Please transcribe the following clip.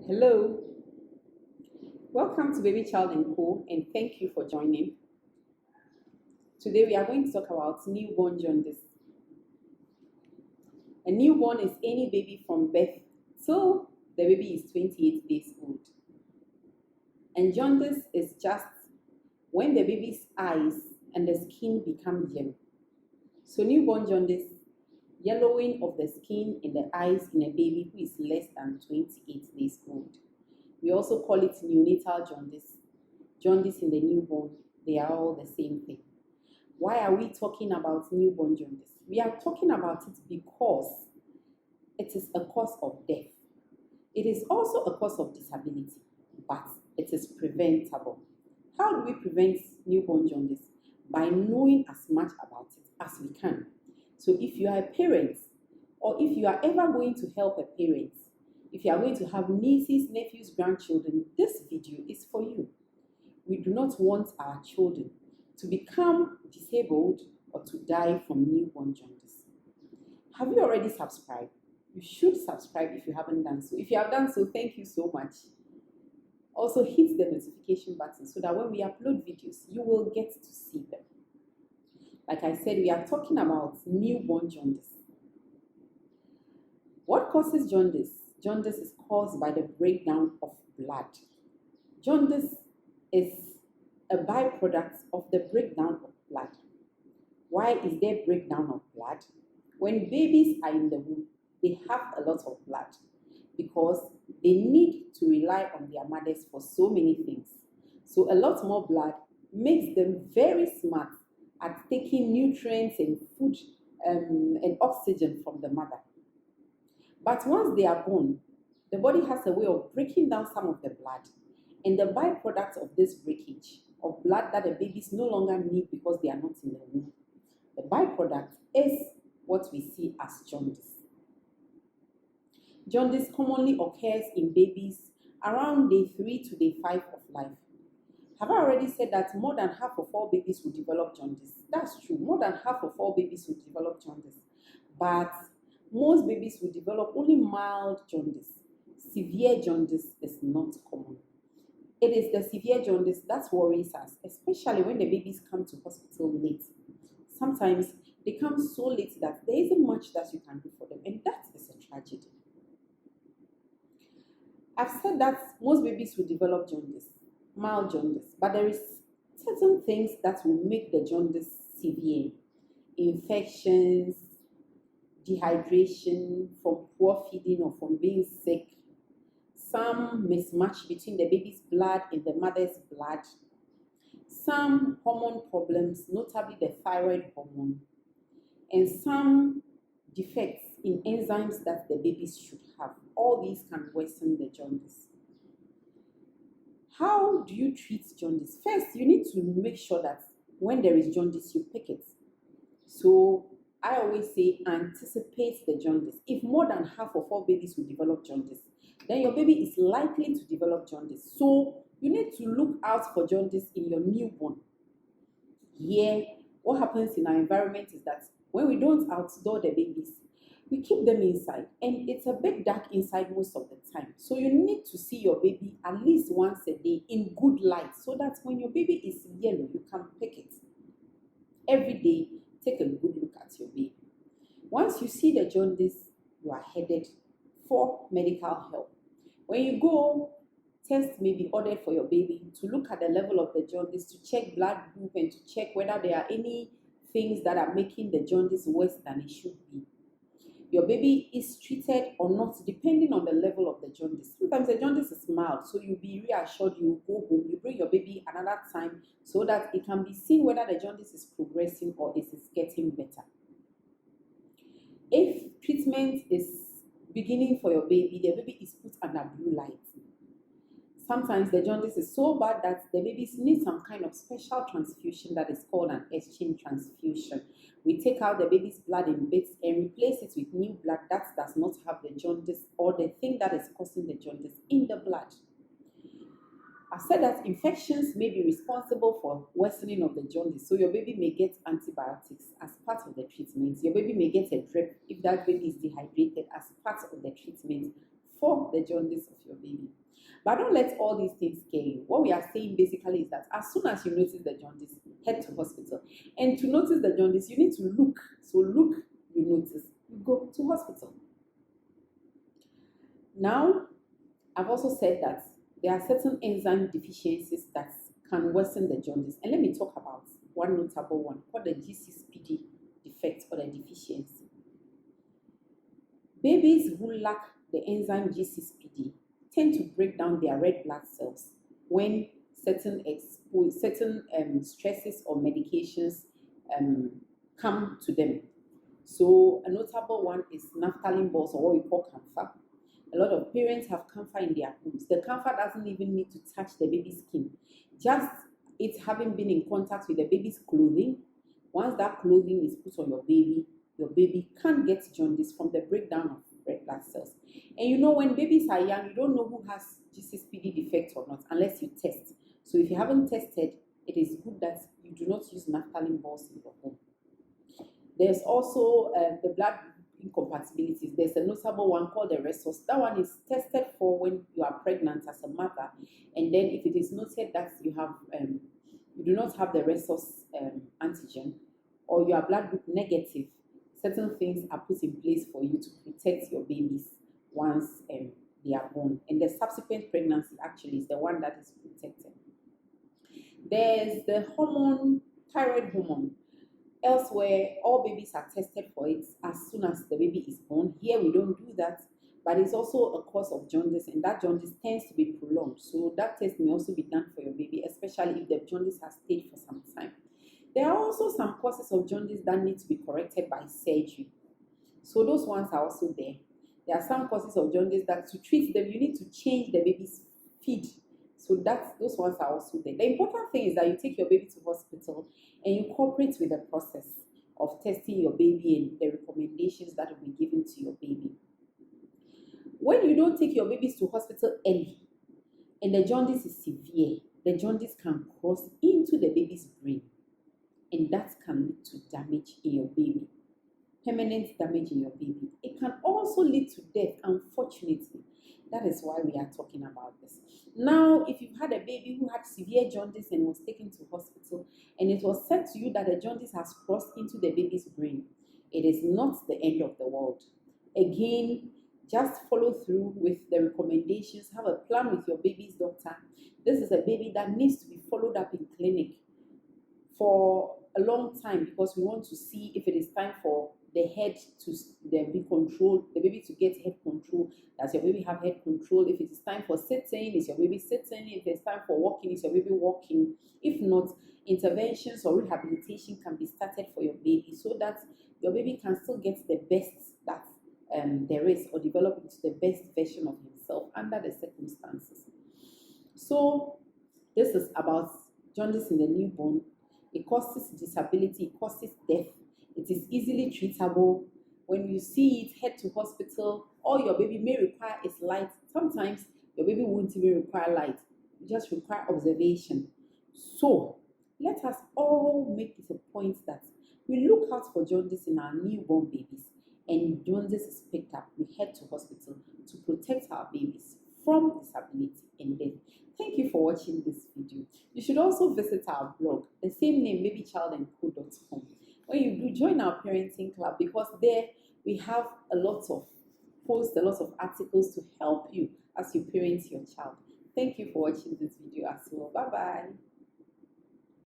Hello, welcome to Baby Child and Co. and thank you for joining. Today we are going to talk about newborn jaundice. A newborn is any baby from birth till the baby is 28 days old. And jaundice is just when the baby's eyes and the skin become yellow. So newborn jaundice, yellowing of the skin and the eyes in a baby who is less than 28 days old. We also call it neonatal jaundice. Jaundice in the newborn, they are all the same thing. Why are we talking about newborn jaundice? We are talking about it because it is a cause of death. It is also a cause of disability, but it is preventable. How do we prevent newborn jaundice? By knowing as much about it as we can. So if you are a parent, or if you are ever going to help a parent, if you are going to have nieces, nephews, grandchildren, this video is for you. We do not want our children to become disabled or to die from newborn jaundice. Have you already subscribed? You should subscribe if you haven't done so. If you have done so, thank you so much. Also hit the notification button so that when we upload videos, you will get to see them. Like I said, we are talking about newborn jaundice. What causes jaundice? Jaundice is caused by the breakdown of blood. Jaundice is a byproduct of the breakdown of blood. Why is there breakdown of blood? When babies are in the womb, they have a lot of blood because they need to rely on their mothers for so many things. So a lot more blood makes them very smart at taking nutrients and food and oxygen from the mother. But once they are born, the body has a way of breaking down some of the blood. And the byproduct of this breakage of blood that the babies no longer need because they are not in the womb, the byproduct is what we see as jaundice. Jaundice commonly occurs in babies around day 3 to day 5 of life. Have I already said that more than half of all babies will develop jaundice? That's true. More than half of all babies will develop jaundice. But most babies will develop only mild jaundice. Severe jaundice is not common. It is the severe jaundice that worries us, especially when the babies come to hospital late. Sometimes they come so late that there isn't much that you can do for them, and that is a tragedy. I've said that most babies will develop jaundice, mild jaundice, but there is certain things that will make the jaundice severe. Infections, dehydration from poor feeding or from being sick, some mismatch between the baby's blood and the mother's blood, some hormone problems, notably the thyroid hormone, and some defects in enzymes that the babies should have. All these can worsen the jaundice. How do you treat jaundice? First, you need to make sure that when there is jaundice, you pick it. So I always say anticipate the jaundice. If more than half of all babies will develop jaundice, then your baby is likely to develop jaundice. So you need to look out for jaundice in your newborn. Here, what happens in our environment is that when we don't outdoor the babies, we keep them inside, and it's a bit dark inside most of the time. So you need to see your baby at least once a day in good light so that when your baby is yellow, you can pick it. Every day, take a good look at your baby. Once you see the jaundice, you are headed for medical help. When you go, test may be ordered for your baby to look at the level of the jaundice, to check blood group, and to check whether there are any things that are making the jaundice worse than it should be. Your baby is treated or not depending on the level of the jaundice. Sometimes the jaundice is mild, so you'll be reassured, you go home, you bring your baby another time so that it can be seen whether the jaundice is progressing or it is getting better. If treatment is beginning for your baby, the baby is put under blue light. Sometimes the jaundice is so bad that the babies need some kind of special transfusion that is called an Schain transfusion. We take out the baby's blood in bits and replace it with new blood that does not have the jaundice or the thing that is causing the jaundice in the blood. I've said that infections may be responsible for worsening of the jaundice, so your baby may get antibiotics as part of the treatment. Your baby may get a drip if that baby is dehydrated as part of the treatment for the jaundice of your baby. But don't let all these things scare you. What we are saying basically is that as soon as you notice the jaundice, head to hospital. And to notice the jaundice, you need to look. So look, you notice, you go to hospital. Now, I've also said that there are certain enzyme deficiencies that can worsen the jaundice. And let me talk about one notable one called the G6PD defect or the deficiency. Babies who lack the enzyme G6PD tend to break down their red blood cells when certain stresses or medications come to them. So a notable one is naphthalene balls, or what we call camphor. A lot of parents have camphor in their homes. The camphor doesn't even need to touch the baby's skin. Just it having been in contact with the baby's clothing, once that clothing is put on your baby can get jaundice from the breakdown of red blood cells. And you know, when babies are young, you don't know who has G6PD defect or not unless you test. So if you haven't tested, it is good that you do not use naphthalene balls in your home. There's also the blood incompatibilities. There's a notable one called the rhesus. That one is tested for when you are pregnant as a mother, and then if it is noted that you have you do not have the rhesus antigen, or you are blood group negative, certain things are put in place for you to protect your babies once they are born, and the subsequent pregnancy actually is the one that is protected. There's the hormone, thyroid hormone. Elsewhere, all babies are tested for it as soon as the baby is born. Here we don't do that, but it's also a cause of jaundice, and that jaundice tends to be prolonged. So that test may also be done for your baby, especially if the jaundice has stayed for some time. There are also some causes of jaundice that need to be corrected by surgery. So those ones are also there. There are some causes of jaundice that to treat them, you need to change the baby's feed. So those ones are also there. The important thing is that you take your baby to hospital and you cooperate with the process of testing your baby and the recommendations that will be given to your baby. When you don't take your babies to hospital early and the jaundice is severe, the jaundice can cross into the baby's brain, and that can lead to damage in your baby, permanent damage in your baby. It can also lead to death, unfortunately. That is why we are talking about this. Now, if you've had a baby who had severe jaundice and was taken to hospital, and it was said to you that the jaundice has crossed into the baby's brain, it is not the end of the world. Again, just follow through with the recommendations. Have a plan with your baby's doctor. This is a baby that needs to be followed up in clinic for a long time, because we want to see if it is time for the head to be controlled, the baby to get head control. Does your baby have head control? If it is time for sitting, is your baby sitting? If it's time for walking, is your baby walking? If not, interventions or rehabilitation can be started for your baby so that your baby can still get the best that there is, or develop into the best version of himself under the circumstances. So this is about jaundice in the newborn. It causes disability, it causes death. It is easily treatable. When you see it, head to hospital. All your baby may require is light. Sometimes your baby won't even require light. You just require observation. So let us all make it a point that we look out for jaundice in our newborn babies. And jaundice is picked up, we head to hospital to protect our babies from disability and death. Thank you for watching this video. You should also visit our blog, the same name, babychildandco.com. When you do, join our parenting club, because there we have a lot of posts, a lot of articles to help you as you parent your child. Thank you for watching this video as well. Bye-bye.